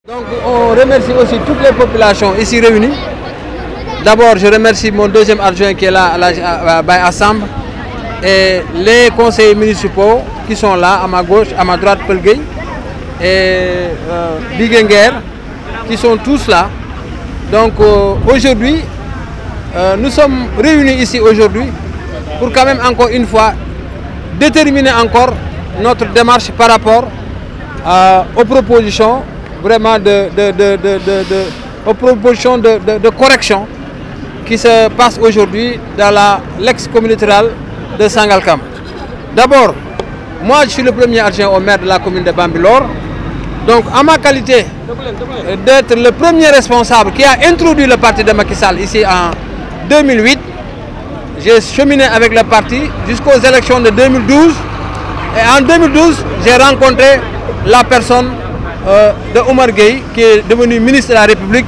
Donc on remercie aussi toutes les populations ici réunies. D'abord, je remercie mon deuxième adjoint qui est là, à Baye Assamb, et les conseillers municipaux qui sont là, à ma gauche, à ma droite, Pelgueï, et Biguenguer, qui sont tous là. Donc aujourd'hui, nous sommes réunis ici aujourd'hui pour quand même encore une fois déterminer encore notre démarche par rapport aux propositions vraiment aux propositions de correction qui se passent aujourd'hui dans l'ex-communauté rurale de Sangalkam. D'abord, moi je suis le premier adjoint au maire de la commune de Bambilor. Donc en ma qualité d'être le premier responsable qui a introduit le parti de Macky Sall ici en 2008, j'ai cheminé avec le parti jusqu'aux élections de 2012. Et en 2012, j'ai rencontré la personne de Omar Gueye, qui est devenu ministre de la République.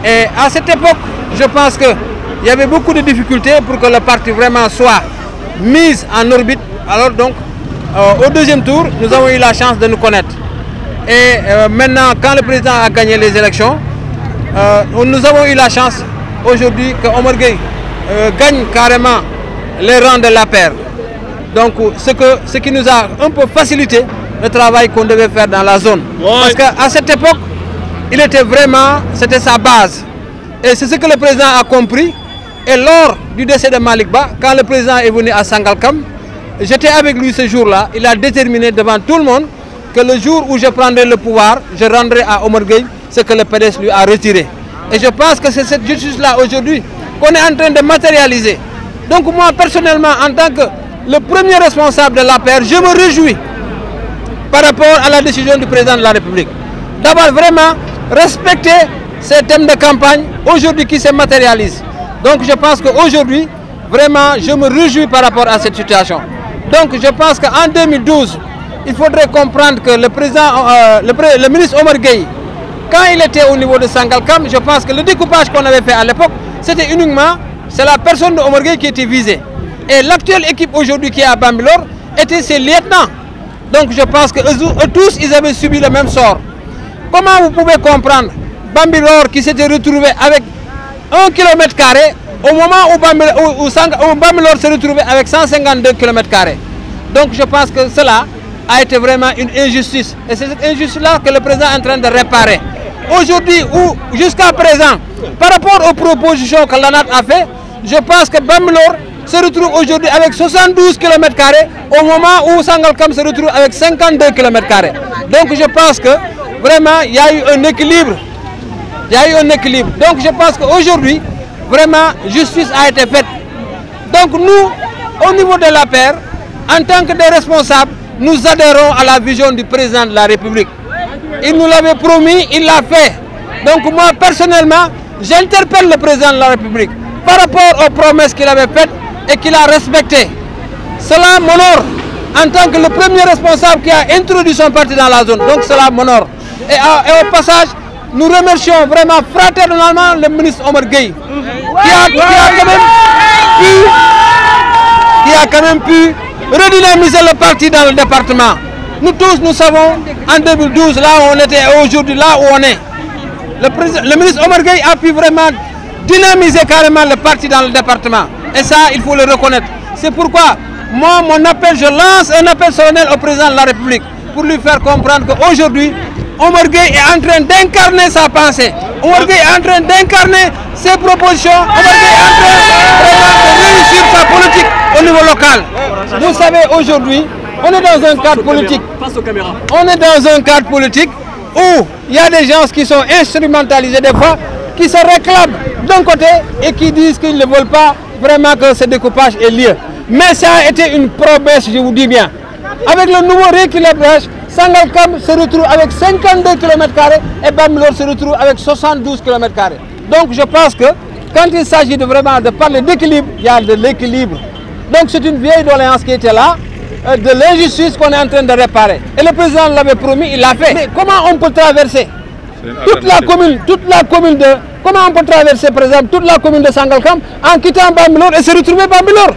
Et à cette époque, je pense qu'il y avait beaucoup de difficultés pour que le parti vraiment soit mis en orbite. Alors donc, au deuxième tour, nous avons eu la chance de nous connaître. Et maintenant, quand le président a gagné les élections, nous avons eu la chance aujourd'hui que Omar Gueye gagne carrément les rangs de l'APR. Donc, ce qui nous a un peu facilité le travail qu'on devait faire dans la zone. Ouais. Parce qu'à cette époque, c'était sa base. Et c'est ce que le président a compris. Et lors du décès de Malick Ba, quand le président est venu à Sangalkam, j'étais avec lui ce jour-là. Il a déterminé devant tout le monde que le jour où je prendrai le pouvoir, je rendrai à Omar Gueye ce que le PDS lui a retiré. Et je pense que c'est cette justice-là aujourd'hui qu'on est en train de matérialiser. Donc moi, personnellement, en tant que le premier responsable de l'APR, je me réjouis par rapport à la décision du président de la République. D'abord, vraiment, respecter ces thèmes de campagne aujourd'hui qui se matérialisent. Donc je pense qu'aujourd'hui, vraiment, je me réjouis par rapport à cette situation. Donc je pense qu'en 2012, il faudrait comprendre que le ministre Omar Gueye, quand il était au niveau de Sangalkam, je pense que le découpage qu'on avait fait à l'époque, c'était uniquement, c'est la personne de Omar Gueye qui était visée. Et l'actuelle équipe aujourd'hui qui est à Bambilor était ses lieutenants. Donc je pense que eux tous, ils avaient subi le même sort. Comment vous pouvez comprendre Bambilor qui s'était retrouvé avec 1 km au moment où Bambilor s'est retrouvé avec 152 km? Donc je pense que cela a été vraiment une injustice. Et c'est cette injustice-là que le président est en train de réparer. Aujourd'hui, ou jusqu'à présent, par rapport aux propositions que l'ANAT a fait, je pense que Bambilor se retrouve aujourd'hui avec 72 km au moment où Sangalkam se retrouve avec 52 km. Donc je pense que vraiment il y a eu un équilibre. Donc je pense qu'aujourd'hui, vraiment, justice a été faite. Donc nous, au niveau de l'APR, en tant que des responsables, nous adhérons à la vision du président de la République. Il nous l'avait promis, il l'a fait. Donc moi, personnellement, j'interpelle le président de la République par rapport aux promesses qu'il avait faites et qu'il a respectées. Cela m'honore en tant que le premier responsable qui a introduit son parti dans la zone. Donc cela m'honore. Et au passage, nous remercions vraiment fraternellement le ministre Omar Gueye qui a quand même pu redynamiser le parti dans le département. Nous tous, nous savons, en 2012, là où on était et aujourd'hui, là où on est, le ministre Omar Gueye a pu vraiment dynamiser carrément le parti dans le département. Et ça, il faut le reconnaître. C'est pourquoi, moi, je lance un appel solennel au président de la République pour lui faire comprendre qu'aujourd'hui, Omar Gueye est en train d'incarner sa pensée. Omar Gueye est en train d'incarner ses propositions. Omar Gueye est en train de réussir sa politique au niveau local. Vous savez, aujourd'hui, on est dans un cadre politique. On est dans un cadre politique où il y a des gens qui sont instrumentalisés des fois, qui se réclament d'un côté et qui disent qu'ils ne veulent pas vraiment que ce découpage ait lieu. Mais ça a été une promesse, je vous dis bien. Avec le nouveau rééquilibrage, Sangalkam se retrouve avec 52 km et Bambilor se retrouve avec 72 km. Donc je pense que quand il s'agit vraiment de parler d'équilibre, il y a de l'équilibre. Donc c'est une vieille doléance qui était là, de l'injustice qu'on est en train de réparer. Et le président l'avait promis, il l'a fait. Mais comment on peut traverser toute la commune de... Comment on peut traverser par exemple toute la commune de Sangalkam en quittant Bambilor et se retrouver Bambilor?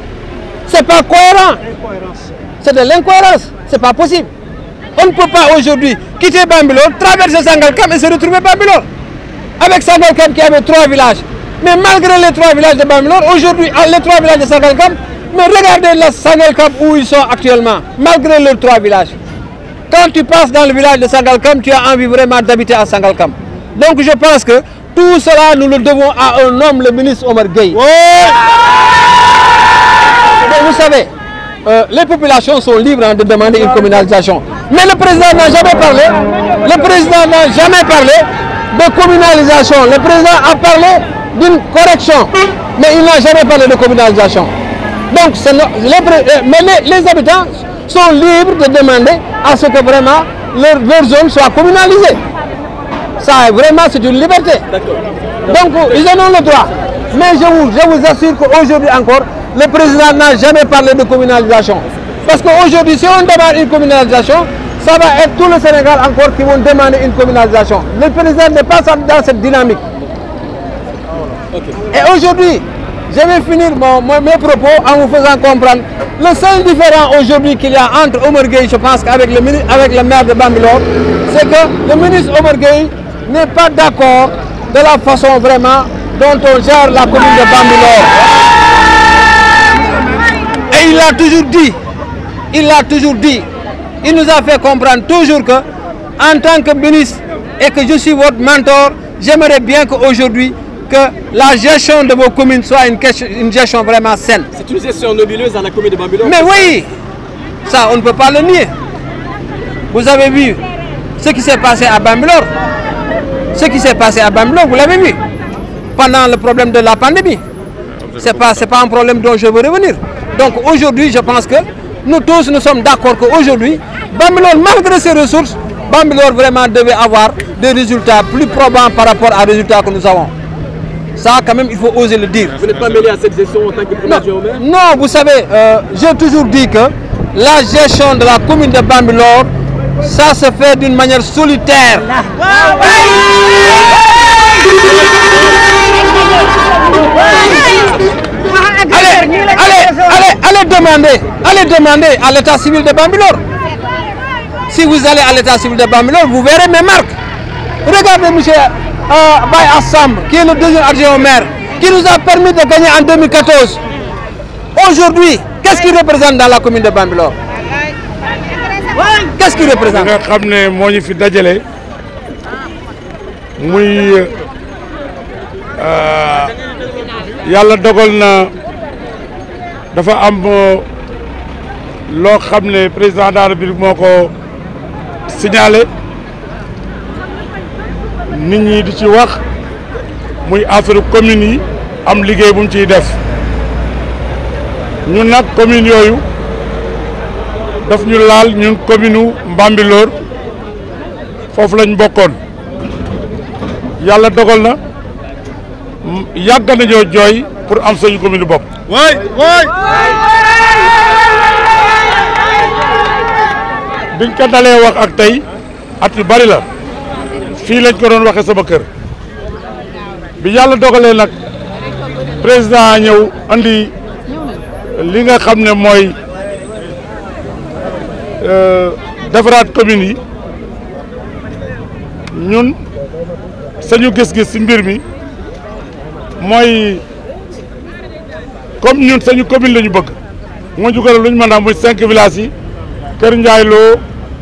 C'est pas cohérent. C'est de l'incohérence. C'est pas possible. On ne peut pas aujourd'hui quitter Bambilor, traverser Sangalkam et se retrouver Bambilor. Avec Sangalkam qui avait 3 villages. Mais malgré les 3 villages de Bambilor, aujourd'hui, les 3 villages de Sangalkam, mais regardez la Sangalkam où ils sont actuellement, malgré les 3 villages. Quand tu passes dans le village de Sangalkam, tu as envie vraiment d'habiter à Sangalkam. Donc je pense que tout cela, nous le devons à un homme, le ministre Omar Gueye. Vous savez, les populations sont libres de demander une communalisation. Mais le président n'a jamais parlé. Le président n'a jamais parlé de communalisation. Le président a parlé d'une correction. Mais il n'a jamais parlé de communalisation. Donc, les habitants sont libres de demander à ce que vraiment leur zone soit communalisée. Ça, vraiment, c'est une liberté. Donc, ils en ont le droit. Mais je vous assure qu'aujourd'hui encore, le président n'a jamais parlé de communalisation. Parce qu'aujourd'hui, si on demande une communalisation, ça va être tout le Sénégal encore qui vont demander une communalisation. Le président n'est pas dans cette dynamique. Et aujourd'hui, je vais finir mes propos en vous faisant comprendre le seul différent aujourd'hui qu'il y a entre Omar Gueye, je pense qu'avec le maire de Bambilor, c'est que le ministre Omar Gueye n'est pas d'accord de la façon vraiment dont on gère la commune de Bambilor. Et il l'a toujours dit, il nous a fait comprendre toujours que, en tant que ministre et que je suis votre mentor, j'aimerais bien qu'aujourd'hui, que la gestion de vos communes soit une gestion vraiment saine. C'est une gestion nobileuse dans la commune de Bambilor. Mais oui, ça on ne peut pas le nier. Vous avez vu ce qui s'est passé à Bambilor. Ce qui s'est passé à Bambilor, vous l'avez vu, pendant le problème de la pandémie. Ce n'est pas un problème dont je veux revenir. Donc aujourd'hui, je pense que nous tous, nous sommes d'accord qu'aujourd'hui, Bambilor, malgré ses ressources, Bambilor vraiment devait avoir des résultats plus probants par rapport aux résultats que nous avons. Ça, quand même, il faut oser le dire. Vous n'êtes pas mêlé à cette gestion en tant que premier adjoint au maire? Non, vous savez, j'ai toujours dit que la gestion de la commune de Bambilor, ça se fait d'une manière solitaire. Allez demander à l'état civil de Bambilor. Si vous allez à l'état civil de Bambilor, vous verrez mes marques. Regardez M. Baye Assam, qui est le deuxième adjoint au maire, qui nous a permis de gagner en 2014. Aujourd'hui, qu'est-ce qu'il représente dans la commune de Bambilor? Qu'est-ce qu'il représente? nga xam ne moo ñu fi dajale muy yàlla dogal na dafa am loo xam ne président de la République moo ko signalé nit ñi di ci wax muy affaire commune yi am liggéey bu mu ciy def ñun nag commune yooyu daf ñu laal ñun commune Bambilor foofu lañ bokkoon yàlla dogal na yàgg nañoo jooy pour am suñu commune bopp. biñ ko dalee wax ak tey at yu bari la fii lañ ko doon waxee sama kër bi yàlla dogalee nag président ñëw andi li nga xam ne mooy defaraat commune yi ñun sañu gis-gis ci mbir mi mooy comme ñun sañu commune la ñu bëgg moo ñu gënal lu ñu mën a am muy 5 villages yi Kër Ndiaye Lo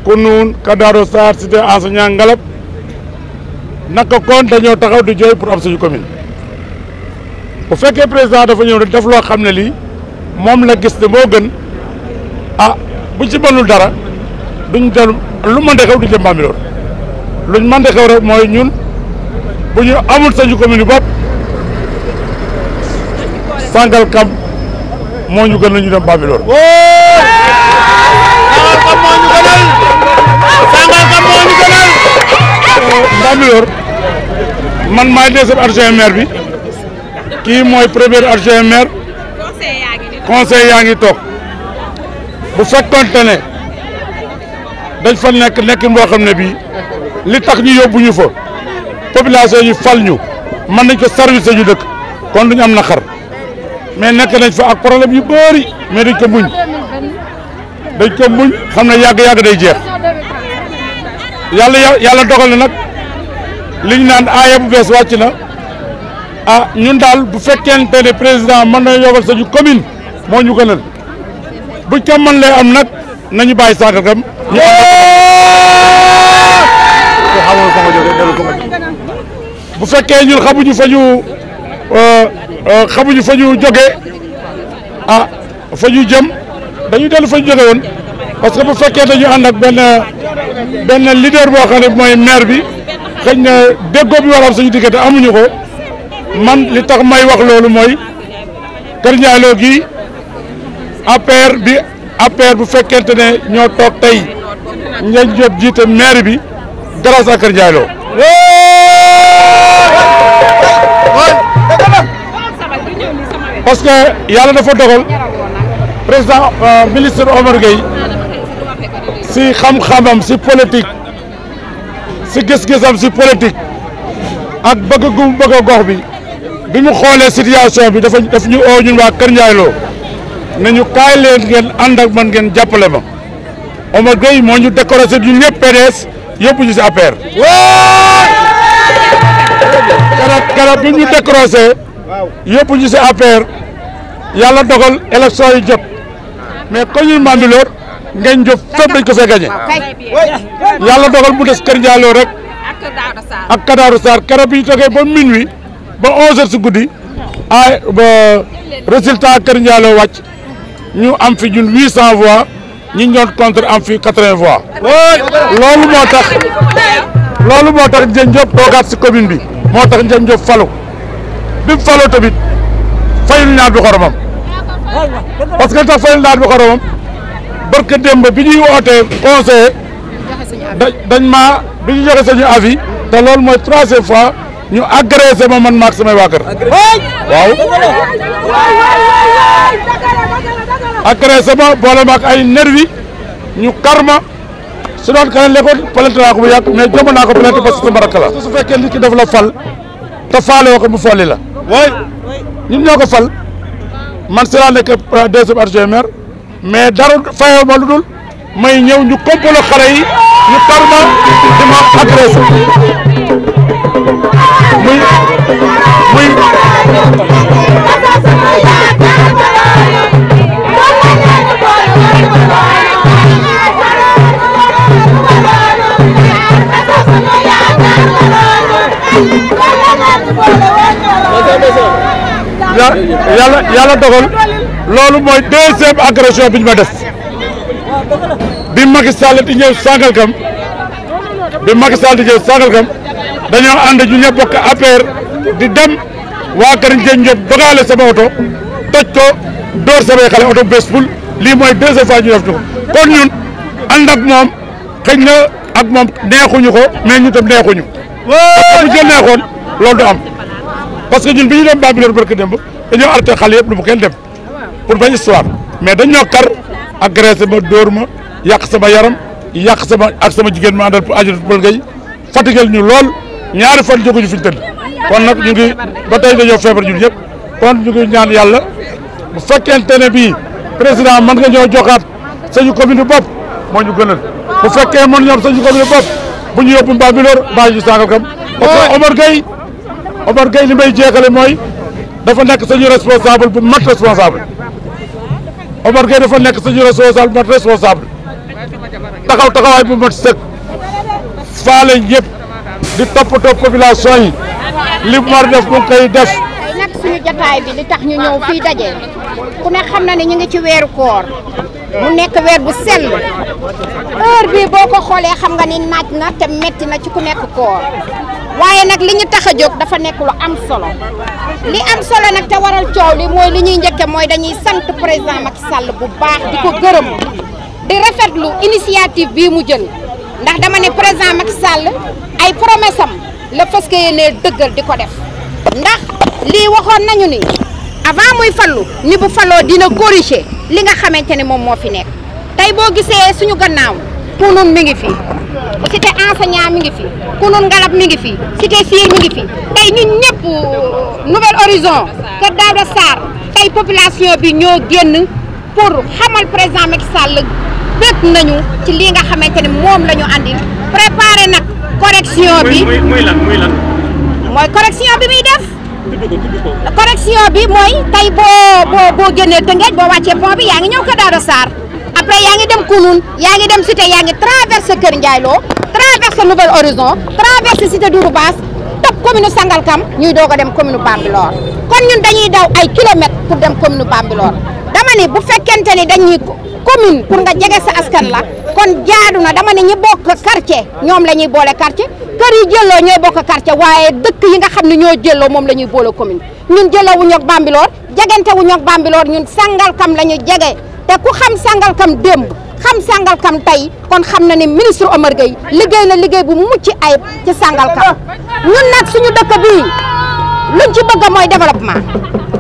Kounoune Kadaro Sarr Cité enseignant Ngalab naka kon dañoo taxaw di jooy pour am suñu commune bu fekkee président dafa ñëw def loo xam ne lii moom la gis ne moo gën ah buñ ci mënul dara duñ del lu mën de xew du jëm Bambilor luñ mën de xew rek mooy ñun bu ñu amul sañu commune bopp Sangalkam moo ñu gën a ñu dem Bambilor. Sangalkam moo ñu gënal. Bambilor man maay deuxième adjoint maire bi kii mooy premier adjoint maire conseil yaa ngi toog bu fekkoonte ne dañ fa nekkin boo xam ne bii li tax ñu yóbbu ñu fa population yi fal ñu mën nañ ko service ñu dëkk kon duñu am naqar mais nekk nañ fa ak problème yu bëri mais dañ ko muñ dañ ko muñ xam ne yàgg-yàgg day jeex yàlla dogal na nag liñ naan aaya bu bees wàcc na ah ñun daal bu fekkente ne président mën na yogal sañu commune moo ñu gënal buñ ko mën lee am nag nañu bàyyi Sangalkam ñu bu fekkee ñun xamuñu fa ñu jógee ah fa ñu jëm dañuy dellu fa ñu jóge woon parce que bu fekkee dañu ànd ak benn leader boo xam ne mooy maire bi xëy na déggoo bi war a am suñu diggante amuñu ko man li tax may wax loolu mooy Kër Ndiaye Lo gi APR bu fekkente ne ñoo toog tey Ndiagne Diop jiite maire bi grâce à Kër Ndiaye Lo parce que yàlla dafa dogal président ministre Omar Gueye si xam-xamam si politique si gis-gisam si politique ak bëgg gu mu bëgg gox bi mu xoolee situation bi daf ñu oo ñun waa Kër Ndiaye Lo nañu kaay leen ngeen ànd ak man ngeen jàppale ma Omar Gueye moo ñu décoré ñun ñëpp PDS yóbbu ñu si APR. keroog bi ñu décoré yóbbu ñu si APR yàlla dogal élection yi jot mais commune Bambilor ngeen jëf fépp dañ ko fee gagné yàlla dogal mu des Kër Ndiaye Lo rek ak Kadaaru Sarr keroog bi ñu toogee ba minuit ba 11h si guddi ba résultat Kër Ndiaye Lo wàcc ñu am fi ñun 800 voix ñi ñu doon contre am fi 80 voix loolu moo tax Ndiagne Diop toogaat si commune bi moo tax Ndiagne Diop falu bi mu faloo tamit fayul ñaar bi xoromam parce que tax fayul ñaar bi xoromam barke démb bi ñuy wootee conseiller dañ bi ñu joxe sañu avis te loolu mooy 3e fois ñu agressé ma man maak samay waa kër waaw agressé ma boole maak ay nervi ñu karma su doon keneen lekkoon plainte naa ko bu yàgg mais jom naa ko plainte parce que sama rakk la su fekkee nit ki daf la fal te faale woo ko mu folli la ñun ñoo ko fal man si laa nekk 2e adjoint maire mais dara fayoo ma lu dul may ñëw ñu komplo xale yi ñu karma di ma agressé muy yàlla dogal loolu mooy 2e agression bi ñu ma def bi Macky Sall di ñëw Sangalkam dañoo ànd ñu ñëpp bokk APR di dem waa kër Ndiagne Diop dogale sama oto toj ko door samay xale oto bés pul lii mooy 2e fois ñu def ko kon ñun ànd ak moom xëy na ak moom neexuñu ko mais ñu tam neexuñu bu jël neexoon loolu du am parce que ñun bi ñu dem Bambilor barke démb dañoo arrêté xale yëpp lu mu kenn dem pour bañ histoire mais dañoo kar agressé ma dóor ma yàq sama yaram yàq sama jigéen ma àndal pour ajot bël ngay fatiguel ñu lool ñaari fan jóguñu fi ñu tëdd kon nag ñu ngi ba tey dañoo feebar ñun ñëpp kon ñu ngi ñaan yàlla bu fekkente ne bii président mën nga ñoo joxaat sañu commune bopp moo ñu gënal bu fekkee mën ñoom sañu commune bopp bu ñu yóbbu Bambilor bàyyi ñu Sangalkam parce que Omar Gueye li may jeexale mooy dafa nekk suñu responsable bu mat responsable Omar Gueye dafa nekk suñu responsable bu mat responsable taxawaay bu mat sëkk faale yëpp di toppatoo population yi li mu war def mu ngi koy def. tey nag suñu jotaay bi li tax ñu ñëw fii daje ku ne xam na ne ñu ngi ci weeru koor mu nekk weer bu sell heure bii boo ko xoolee xam nga ni naaj na te metti na ci ku nekk koor waaye nag li ñu tax a jóg dafa nekk lu am solo li am solo nag te waral coow li mooy li ñuy njëkke mooy dañuy sant président Macky Sall bu baax di ko gërëm di rafetlu initiative bii mu jël ndax dama ne président Macky Sall ay promesse am la fas yéenee dëggal di ko def ndax lii waxoon nañu ni avant muy fallu ni bu falloo dina corriger li nga xamante ne moom moo fi nekk tey boo gisee suñu gannaaw kunun mi ngi fi cité enseignant mi ngi fi kunun ngalab mi ngi fi cité Sire mi ngi fi tey ñun ñëpp Nouvel Horizon Kër Daouda Sarr tey population bi ñoo génn pour xamal président Macky Sall bég nañu ci li nga xamante ni moom la ñu andil préparé nag correction bi muy lan mooy correction bi muy def correction bi mooy tey boo génnee Tëngéej boo wàccee pont bi yaa ngi ñëw Kër Daouda Sarr après yaa ngi dem Kounoune yaa ngi dem Cité yaa ngi traversé Kër Ndiaye Lo traversé Nouvel Horizon traversé Cité Dourou Bass top commune Sangalkam ñuy doog a dem commune Bambilor kon ñun dañuy daw ay kilomètres pour dem commune Bambilor dama ni bu fekkente ni dañuy commune pour nga jege sa askan la kon jaadu na dama ni ñi bokk quartier ñoom la ñuy boole quartier kër yi jëlloo ñooy bokk quartier waaye dëkk yi nga xam ne ñoo jëlloo moom la ñuy boole commune ñun jëlloo wu ñoog Bambilor jegante wu ñoog Bambilor ñun Sangalkam la ñu jege te ku xam Sangalkam démb xam Sangalkam tey kon xam na ni ministre Omar Gueye liggéey na liggéey bu mucc ayib ci Sangalkam ñun nag suñu dëkk bii luñ ci bëgg mooy développement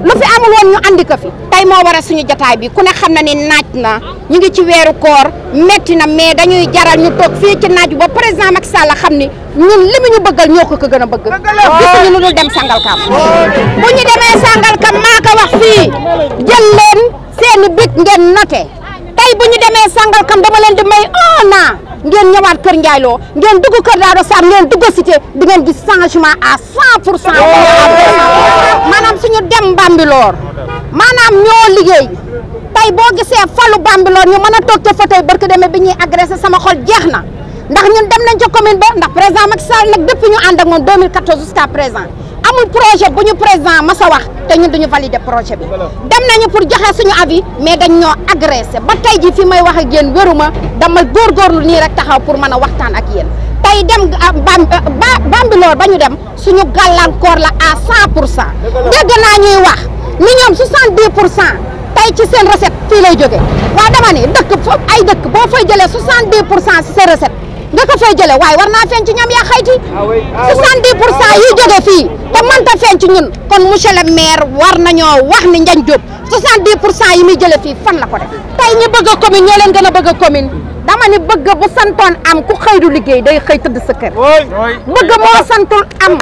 lu fi amul woon ñu andi ko fi tey moo waral suñu jotaay bi ku ne xam na ni naaj na ñu ngi ci weeru koor metti na mais dañuy jaral ñu toog fii ci naaj ba président Macky Sall xam ni ñun li mu ñu bëggal ñoo ko gën a bëgg gisuñu lu dul dem Sangalkam bu ñu demee Sangalkam maa ko wax fii jël leen seeni bit ngeen noté tey bu ñu demee Sangalkam dama leen di may 1 an ngeen ñëwaat Kër Ndiaye Lo ngeen dugg Kër Daouda Sarr ngeen dugg Cité di ngeen gis changement à 100%. maanaam suñu dem Bambilor maanaam ñoo liggéey tey boo gisee falu Bambilor ñu mën a toog ca fauteuil barke demee bi ñuy agressé sama xol jeex na ndax ñun dem nañ ca commune ba ndax président Macky Sall nag depuis ñu ànd ak moom 2014 jusqu'à présent amul projet bu ñu président masa wax te ñun duñu valider projet bi dem nañu pour joxe suñu avis mais dañ ñoo agressé ba tey ji fi may wax ak yéen wéruma dama góorgóorlu nii rek taxaw pour mën a waxtaan ak yéen tey dem Bambilor ba ñu dem suñu gàllankoor la à 100% dégg naa ñuy wax ni ñoom 70% tey ci seen recette fii lay jógee waaw dama ni dëkk foofu ay dëkk boo fay jëlee 70% ci seen recette nga ko fay jëlee waaye war naa feeñ ci ñoom yaa xayti 70% yi jóge fii te mënta feeñ ci ñun kon monsieur le maire war nañoo wax ni Ndiagne Diop 70% yi muy jëlee fii fan la ko def tey ñi bëgg a commune ñoo leen gën a bëgg a commune dama ni bëgg bu santoon am ku xëy du liggéey day xëy tëdd sa kër bëgg moo santul am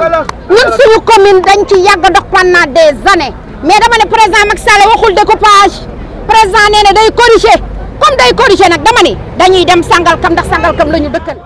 ñun suñu commune dañ ci yàgg dox pendant des années mais dama ne président Macky Sall waxul découpage président nee na day corriger comme day corriger nag dama ni dañuy dem Sangalkam ndax Sangalkam la ñu dëkkal